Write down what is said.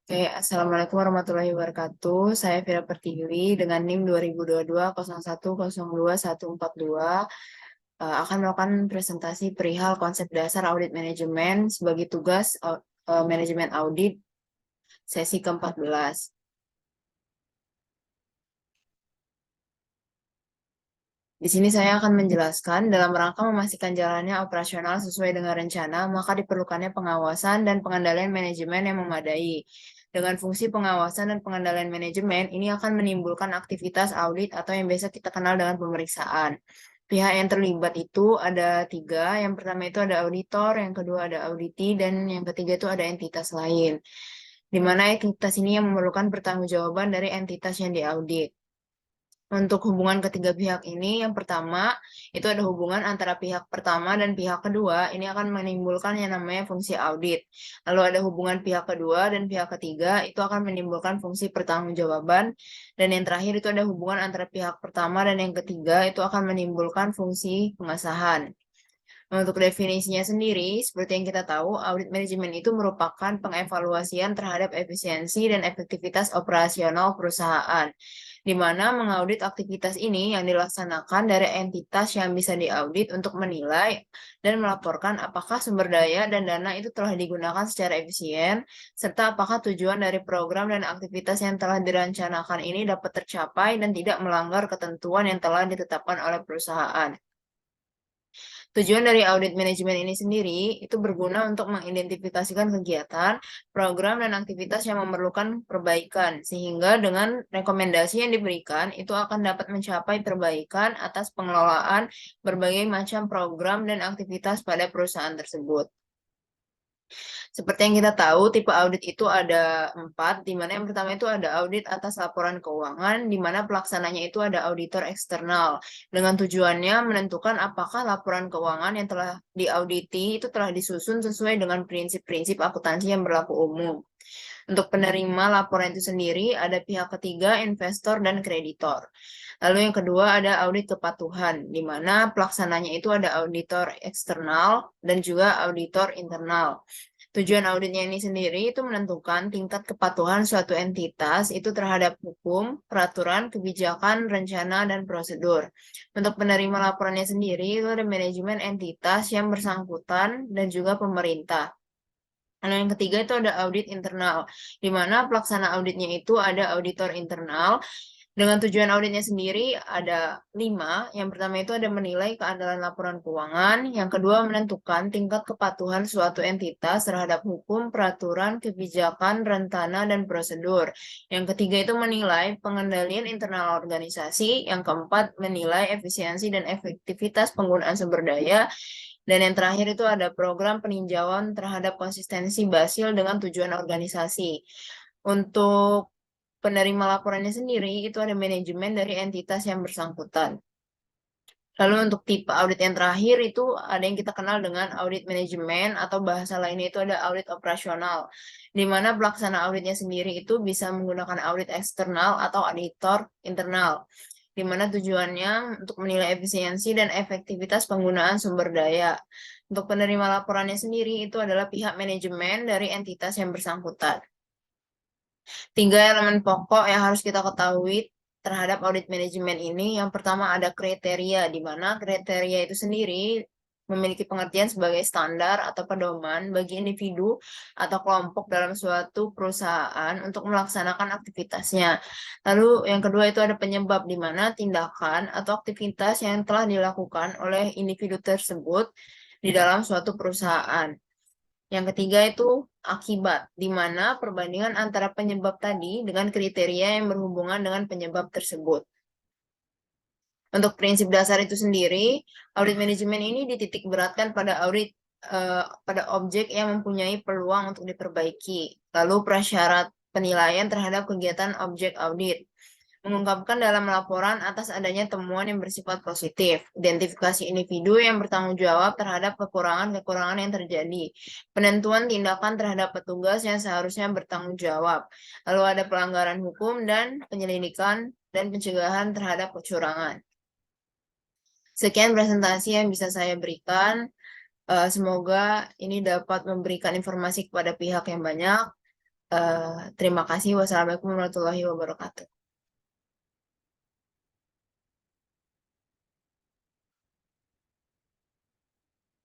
Oke, Assalamualaikum warahmatullahi wabarakatuh. Saya Vira Pertiwi dengan NIM 2022 akan melakukan presentasi perihal konsep dasar audit manajemen sebagai tugas manajemen audit sesi ke-14. Di sini saya akan menjelaskan dalam rangka memastikan jalannya operasional sesuai dengan rencana, maka diperlukannya pengawasan dan pengendalian manajemen yang memadai. Dengan fungsi pengawasan dan pengendalian manajemen, ini akan menimbulkan aktivitas audit atau yang biasa kita kenal dengan pemeriksaan. Pihak yang terlibat itu ada tiga. Yang pertama itu ada auditor, yang kedua ada auditi, dan yang ketiga itu ada entitas lain. Di mana entitas ini yang memerlukan pertanggungjawaban dari entitas yang diaudit. Untuk hubungan ketiga pihak ini, yang pertama itu ada hubungan antara pihak pertama dan pihak kedua. Ini akan menimbulkan yang namanya fungsi audit. Lalu ada hubungan pihak kedua dan pihak ketiga, itu akan menimbulkan fungsi pertanggungjawaban. Dan yang terakhir itu ada hubungan antara pihak pertama dan yang ketiga, itu akan menimbulkan fungsi pengesahan. Untuk definisinya sendiri, seperti yang kita tahu, audit manajemen itu merupakan pengevaluasian terhadap efisiensi dan efektivitas operasional perusahaan, di mana mengaudit aktivitas ini yang dilaksanakan dari entitas yang bisa diaudit untuk menilai dan melaporkan apakah sumber daya dan dana itu telah digunakan secara efisien, serta apakah tujuan dari program dan aktivitas yang telah direncanakan ini dapat tercapai dan tidak melanggar ketentuan yang telah ditetapkan oleh perusahaan. Tujuan dari audit manajemen ini sendiri itu berguna untuk mengidentifikasikan kegiatan, program, dan aktivitas yang memerlukan perbaikan, sehingga dengan rekomendasi yang diberikan itu akan dapat mencapai perbaikan atas pengelolaan berbagai macam program dan aktivitas pada perusahaan tersebut. Seperti yang kita tahu, tipe audit itu ada 4, di mana yang pertama itu ada audit atas laporan keuangan, di mana pelaksananya itu ada auditor eksternal, dengan tujuannya menentukan apakah laporan keuangan yang telah diauditi itu telah disusun sesuai dengan prinsip-prinsip akuntansi yang berlaku umum. Untuk penerima laporan itu sendiri, ada pihak ketiga, investor, dan kreditor. Lalu yang kedua ada audit kepatuhan, di mana pelaksananya itu ada auditor eksternal dan juga auditor internal. Tujuan auditnya ini sendiri itu menentukan tingkat kepatuhan suatu entitas itu terhadap hukum, peraturan, kebijakan, rencana, dan prosedur. Untuk penerima laporannya sendiri itu ada manajemen entitas yang bersangkutan dan juga pemerintah. Lalu yang ketiga itu ada audit internal, di mana pelaksana auditnya itu ada auditor internal. Dengan tujuan auditnya sendiri ada 5. Yang pertama itu ada menilai keandalan laporan keuangan. Yang kedua menentukan tingkat kepatuhan suatu entitas terhadap hukum, peraturan, kebijakan, rencana, dan prosedur. Yang ketiga itu menilai pengendalian internal organisasi. Yang keempat menilai efisiensi dan efektivitas penggunaan sumber daya. Dan yang terakhir itu ada program peninjauan terhadap konsistensi Basil dengan tujuan organisasi. Untuk penerima laporannya sendiri itu ada manajemen dari entitas yang bersangkutan. Lalu untuk tipe audit yang terakhir itu ada yang kita kenal dengan audit manajemen atau bahasa lainnya itu ada audit operasional, di mana pelaksana auditnya sendiri itu bisa menggunakan audit eksternal atau auditor internal, di mana tujuannya untuk menilai efisiensi dan efektivitas penggunaan sumber daya. Untuk penerima laporannya sendiri itu adalah pihak manajemen dari entitas yang bersangkutan. 3 elemen pokok yang harus kita ketahui terhadap audit manajemen ini. Yang pertama ada kriteria, di mana kriteria itu sendiri memiliki pengertian sebagai standar atau pedoman bagi individu atau kelompok dalam suatu perusahaan untuk melaksanakan aktivitasnya. Lalu yang kedua itu ada penyebab, di mana tindakan atau aktivitas yang telah dilakukan oleh individu tersebut di dalam suatu perusahaan. Yang ketiga itu akibat, di mana perbandingan antara penyebab tadi dengan kriteria yang berhubungan dengan penyebab tersebut. Untuk prinsip dasar itu sendiri, audit manajemen ini dititik beratkan pada pada objek yang mempunyai peluang untuk diperbaiki. Lalu prasyarat penilaian terhadap kegiatan objek audit mengungkapkan dalam laporan atas adanya temuan yang bersifat positif, identifikasi individu yang bertanggung jawab terhadap kekurangan-kekurangan yang terjadi, penentuan tindakan terhadap petugas yang seharusnya bertanggung jawab, lalu ada pelanggaran hukum dan penyelidikan dan pencegahan terhadap kecurangan. Sekian presentasi yang bisa saya berikan. Semoga ini dapat memberikan informasi kepada pihak yang banyak. Terima kasih. Wassalamualaikum warahmatullahi wabarakatuh.